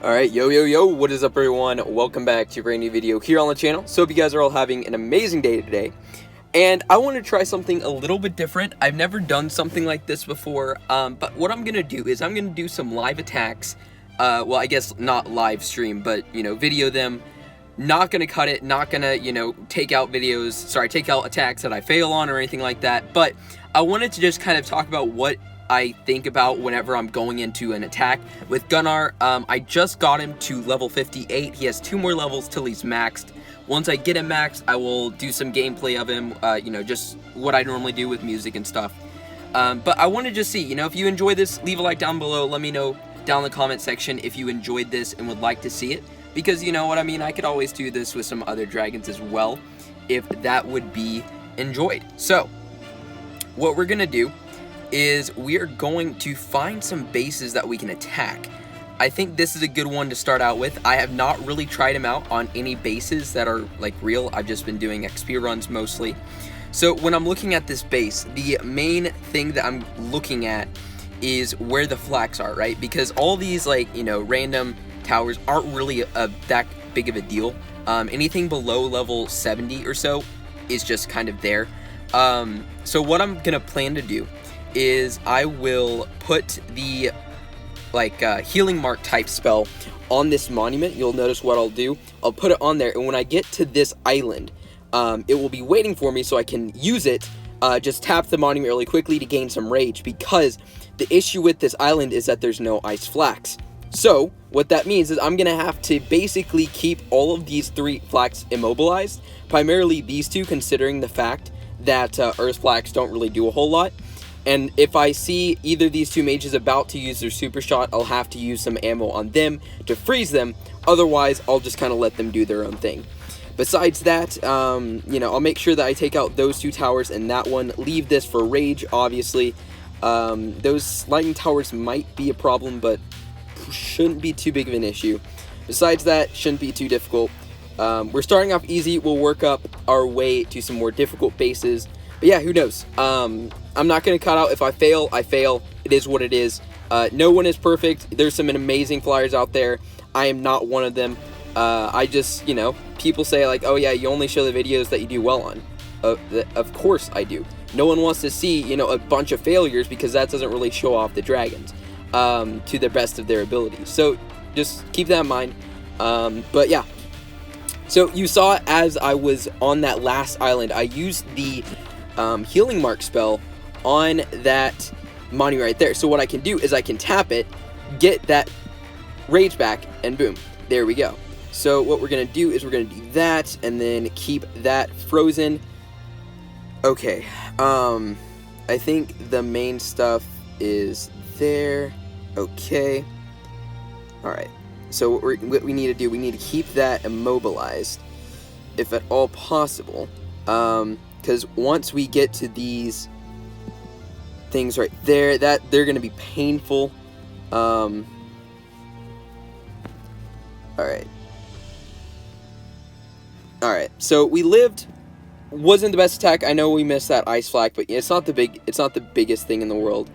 Alright, yo, what is up everyone? Welcome back to a brand new video here on the channel. So hope you guys are all having an amazing day today. And I want to try something a little bit different. I've never done something like this before, but what I'm going to do is I'm going to do some live attacks. Well, I guess not live stream, but, video them. Not going to cut it, not going to, take out attacks that I fail on or anything like that. But I wanted to just kind of talk about what I think about whenever I'm going into an attack. With Gunnar, I just got him to level 58. He has 2 more levels till he's maxed. Once I get him maxed, I will do some gameplay of him, just what I normally do with music and stuff. But I want to just see, if you enjoy this, leave a like down below. Let me know down in the comment section if you enjoyed this and would like to see it. Because you know what I mean, I could always do this with some other dragons as well, if that would be enjoyed. So, what we're going to do is we are going to find some bases that we can attack. I think this is a good one to start out with. I have not really tried them out on any bases that are like real. I've just been doing XP runs mostly. So when I'm looking at this base, the main thing that I'm looking at is where the flags are, right? Because all these random towers aren't really that big of a deal. Anything below level 70 or so is just kind of there. So what I'm gonna plan to do is I will put the healing mark type spell on this monument. You'll notice what I'll do. I'll put it on there, and when I get to this island, it will be waiting for me so I can use it. Just tap the monument really quickly to gain some rage, because the issue with this island is that there's no ice flags. So what that means is I'm gonna have to basically keep all of these 3 flags immobilized, primarily these 2, considering the fact that earth flags don't really do a whole lot. And if I see either these 2 mages about to use their super shot, I'll have to use some ammo on them to freeze them. Otherwise, I'll just kind of let them do their own thing. Besides that, I'll make sure that I take out those 2 towers and that one. Leave this for rage, obviously. Those lightning towers might be a problem, but shouldn't be too big of an issue. Besides that, shouldn't be too difficult. We're starting off easy. We'll work up our way to some more difficult bases. But yeah, who knows? I'm not going to cut out. If I fail, I fail. It is what it is. No one is perfect. There's some amazing flyers out there. I am not one of them. I just, people say like, oh yeah, you only show the videos that you do well on. Of course I do. No one wants to see, a bunch of failures, because that doesn't really show off the dragons to the best of their abilities. So just keep that in mind. But yeah. So you saw as I was on that last island, I used the healing mark spell on that monument right there. So what I can do is I can tap it, get that rage back, and boom, there we go. So what we're gonna do is we're gonna do that and then keep that frozen. Okay, I think the main stuff is there. Okay, all right. So what we need to do, we need to keep that immobilized, if at all possible, because once we get to these things right there, they're going to be painful. All right. So we lived. Wasn't the best attack. I know we missed that ice flag, but it's not the biggest thing in the world.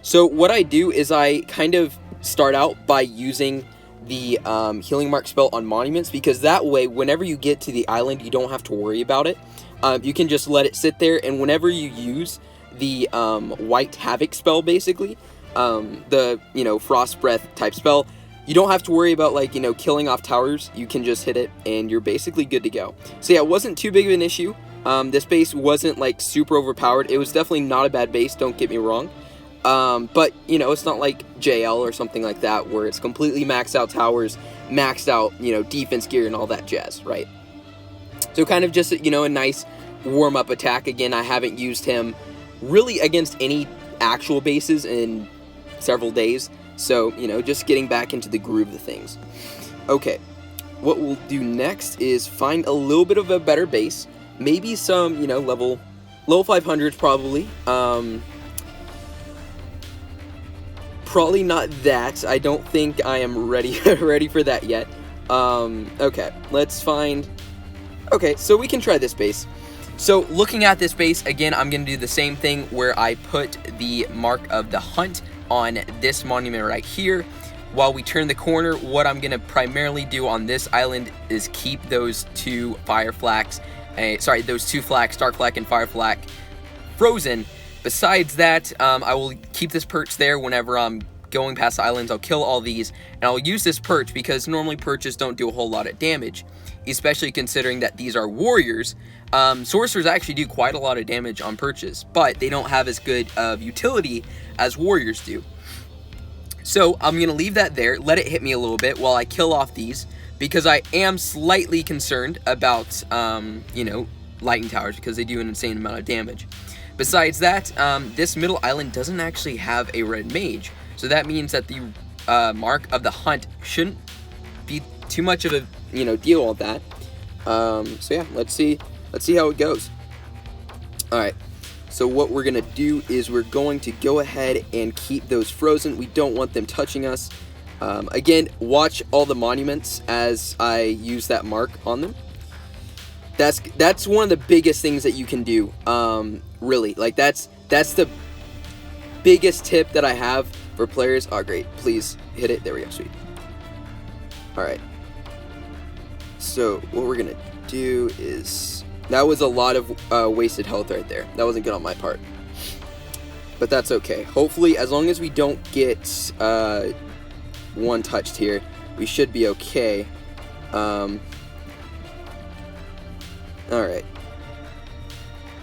So what I do is I kind of start out by using the healing mark spell on monuments, because that way whenever you get to the island you don't have to worry about it. You can just let it sit there, and whenever you use the white havoc spell, basically the frost breath type spell, you don't have to worry about killing off towers. You can just hit it and you're basically good to go. So yeah, it wasn't too big of an issue. This base wasn't super overpowered. It was definitely not a bad base, don't get me wrong. But, it's not like JL or something like that, where it's completely maxed out towers, maxed out, defense gear and all that jazz, right? So kind of just, a nice warm-up attack. Again, I haven't used him really against any actual bases in several days. So, just getting back into the groove of things. Okay, what we'll do next is find a little bit of a better base. Maybe some, level 500s probably. Probably not that. I don't think I am ready for that yet. Okay, let's find. Okay, so we can try this base. So looking at this base, again, I'm going to do the same thing where I put the mark of the hunt on this monument right here. while we turn the corner, what I'm going to primarily do on this island is keep those two fire flags, those two flags, Dark Flag and Fire Flag, frozen. Besides that, I will keep this perch there whenever I'm going past the islands. I'll kill all these, and I'll use this perch because normally perches don't do a whole lot of damage, especially considering that these are warriors. Sorcerers actually do quite a lot of damage on perches, but they don't have as good of utility as warriors do. So I'm going to leave that there, let it hit me a little bit while I kill off these, because I am slightly concerned about, you know, lightning towers, because they do an insane amount of damage. Besides that, this middle island doesn't actually have a red mage, so that means that the mark of the hunt shouldn't be too much of a, you know, deal with that. So yeah, let's see how it goes. All right. So what we're gonna do is we're going to go ahead and keep those frozen. We don't want them touching us. Again, watch all the monuments as I use that mark on them. That's one of the biggest things that you can do. Really, like that's the biggest tip that I have for players. Oh, great! Please hit it. There we go. Sweet. All right. So what we're gonna do is. That was a lot of wasted health right there. That wasn't good on my part. But that's okay. Hopefully, as long as we don't get one touched here, we should be okay. Alright.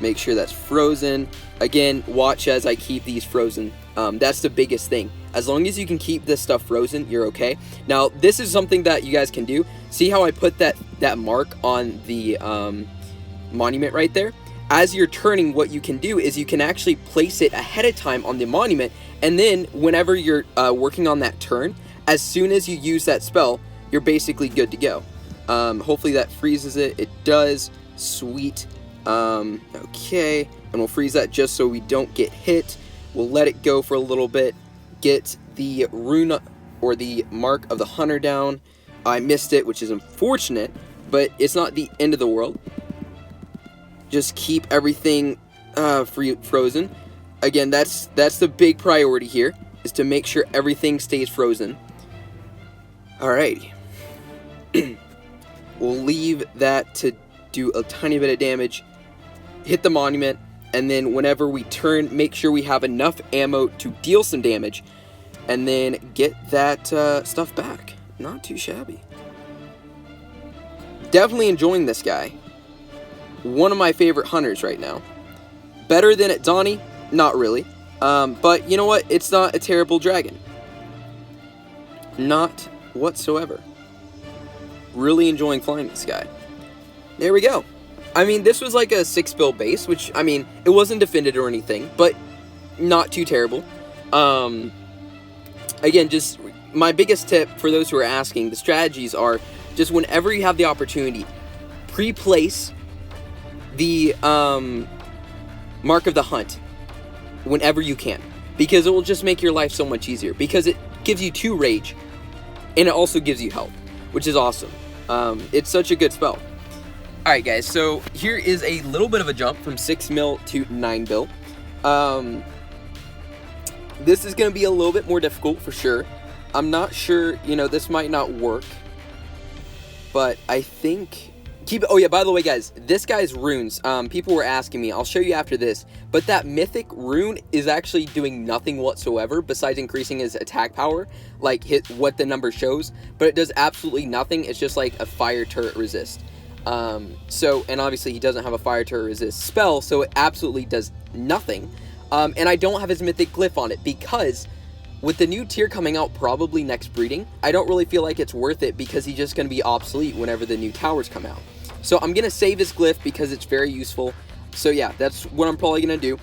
Make sure that's frozen. Again, watch as I keep these frozen. That's the biggest thing. As long as you can keep this stuff frozen, you're okay. Now, this is something that you guys can do. See how I put that mark on the monument right there? As you're turning, what you can do is you can actually place it ahead of time on the monument, and then whenever you're working on that turn, as soon as you use that spell, you're basically good to go. Hopefully that freezes it. It does. Sweet. Okay, and we'll freeze that just so we don't get hit. We'll let it go for a little bit, get the rune or the mark of the hunter down. I missed it, which is unfortunate, but it's not the end of the world. Just keep everything frozen. Again, that's the big priority here, is to make sure everything stays frozen. Alrighty. We'll leave that to do a tiny bit of damage. Hit the monument, and then whenever we turn, make sure we have enough ammo to deal some damage, and then get that stuff back. Not too shabby. Definitely enjoying this guy. One of my favorite hunters right now. Better than at Donnie? Not really. But you know what? It's not a terrible dragon. Not whatsoever. Really enjoying flying this guy. There we go. I mean, this was like a 6-build base, which, I mean, it wasn't defended or anything, but not too terrible. Again, just my biggest tip for those who are asking, the strategies are just whenever you have the opportunity, pre-place the mark of the hunt whenever you can, because it will just make your life so much easier, because it gives you 2 rage and it also gives you health, which is awesome. It's such a good spell. Alright guys, so here is a little bit of a jump from 6 mil to 9 mil. This is going to be a little bit more difficult for sure. I'm not sure, you know, this might not work, but I think oh yeah, by the way guys, this guy's runes, people were asking me, I'll show you after this, but that mythic rune is actually doing nothing whatsoever besides increasing his attack power, like what the number shows, but it does absolutely nothing. It's just like a fire turret resist. And obviously he doesn't have a fire turret resist spell, so it absolutely does nothing. And I don't have his mythic glyph on it because with the new tier coming out probably next breeding, I don't really feel like it's worth it because he's just going to be obsolete whenever the new towers come out. So I'm going to save his glyph because it's very useful. So yeah, that's what I'm probably going to do.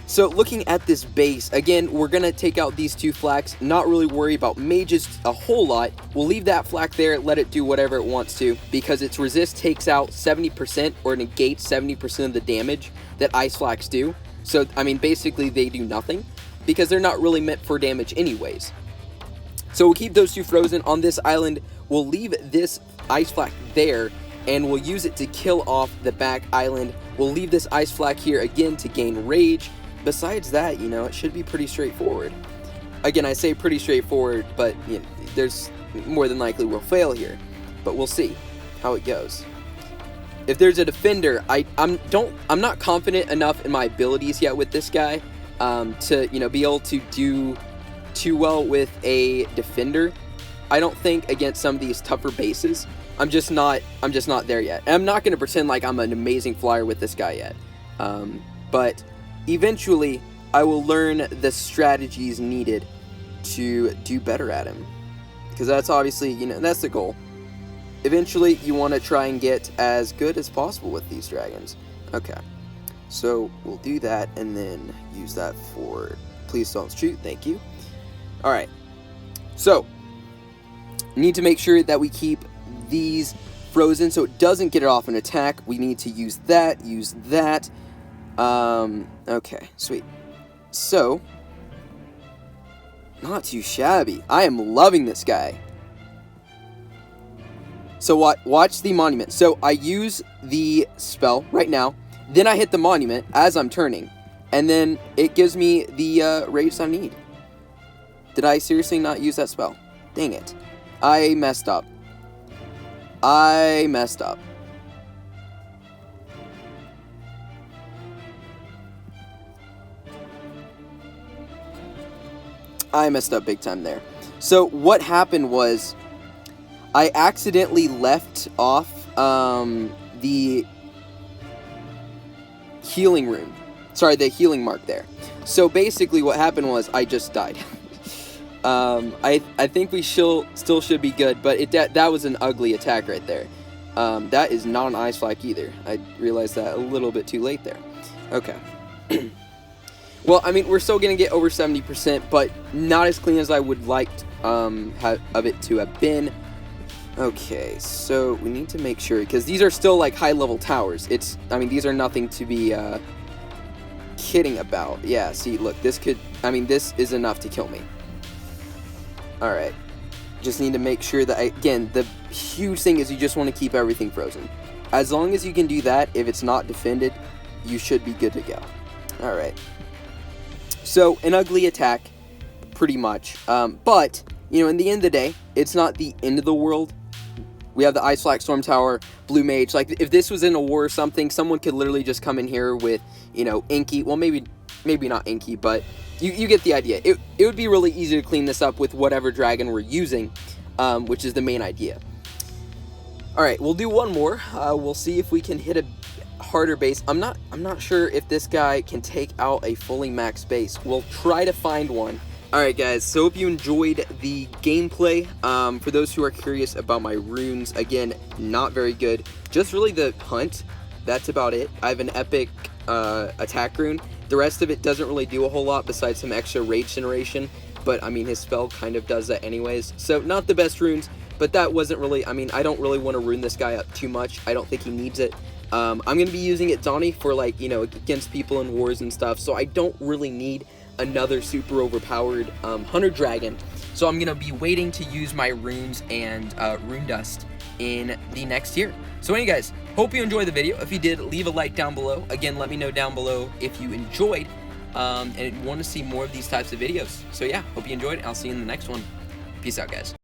So looking at this base, again, we're going to take out these 2 flags, not really worry about mages a whole lot. We'll leave that flag there, let it do whatever it wants to, because its resist takes out 70% or negates 70% of the damage that ice flags do. So, I mean, basically they do nothing, because they're not really meant for damage anyways. So we'll keep those 2 frozen on this island. We'll leave this ice flag there, and we'll use it to kill off the back island. We'll leave this ice flag here again to gain rage. Besides that, you know, it should be pretty straightforward. Again, I say pretty straightforward, but you know, there's more than likely we'll fail here. But we'll see how it goes. If there's a defender, I'm not confident enough in my abilities yet with this guy to, you know, be able to do too well with a defender. I don't think against some of these tougher bases. I'm just not there yet. And I'm not going to pretend like I'm an amazing flyer with this guy yet. But eventually, I will learn the strategies needed to do better at him. Because that's obviously, you know, that's the goal. Eventually, you want to try and get as good as possible with these dragons. Okay. So, we'll do that and then use that for... Please don't shoot. Thank you. Alright. So, need to make sure that we keep these frozen so it doesn't get it off an attack. We need to use that. Okay. Sweet. So, not too shabby. I am loving this guy. So watch the monument. So I use the spell right now. Then I hit the monument as I'm turning. And then it gives me the rage I need. Did I seriously not use that spell? Dang it. I messed up. I messed up big time there. So what happened was I accidentally left off the healing rune. Sorry, the healing mark there. So basically what happened was I just died. I think we still should be good, but that was an ugly attack right there. That is not an ice flack either. I realized that a little bit too late there. Okay. Well, I mean, we're still going to get over 70%, but not as clean as I would like of it to have been. Okay, so we need to make sure, because these are still, like, high-level towers. I mean, these are nothing to be kidding about. Yeah, see, look, this is enough to kill me. Alright. Just need to make sure that, again, the huge thing is you just want to keep everything frozen. As long as you can do that, if it's not defended, you should be good to go. Alright. So, an ugly attack, pretty much. But, you know, in the end of the day, it's not the end of the world. We have the Ice Flack Storm Tower, Blue Mage. Like, if this was in a war or something, someone could literally just come in here with, you know, Inky. Well, maybe not Inky, but you get the idea. It would be really easy to clean this up with whatever dragon we're using, which is the main idea. Alright, we'll do one more. We'll see if we can hit a harder base. I'm not sure if this guy can take out a fully maxed base. We'll try to find one. Alright guys, so hope you enjoyed the gameplay. For those who are curious about my runes, again, not very good. Just really the hunt, that's about it. I have an epic attack rune. The rest of it doesn't really do a whole lot besides some extra rage generation, but I mean his spell kind of does that anyways. So not the best runes, but that wasn't really, I mean, I don't really want to rune this guy up too much. I don't think he needs it. I'm going to be using it Donnie for, like, you know, against people in wars and stuff, so I don't really need another super overpowered hunter dragon. So I'm going to be waiting to use my runes and rune dust in the next year. So anyway guys, hope you enjoyed the video. If you did, leave a like down below. Again, let me know down below if you enjoyed and want to see more of these types of videos. So yeah, hope you enjoyed. I'll see you in the next one. Peace out guys.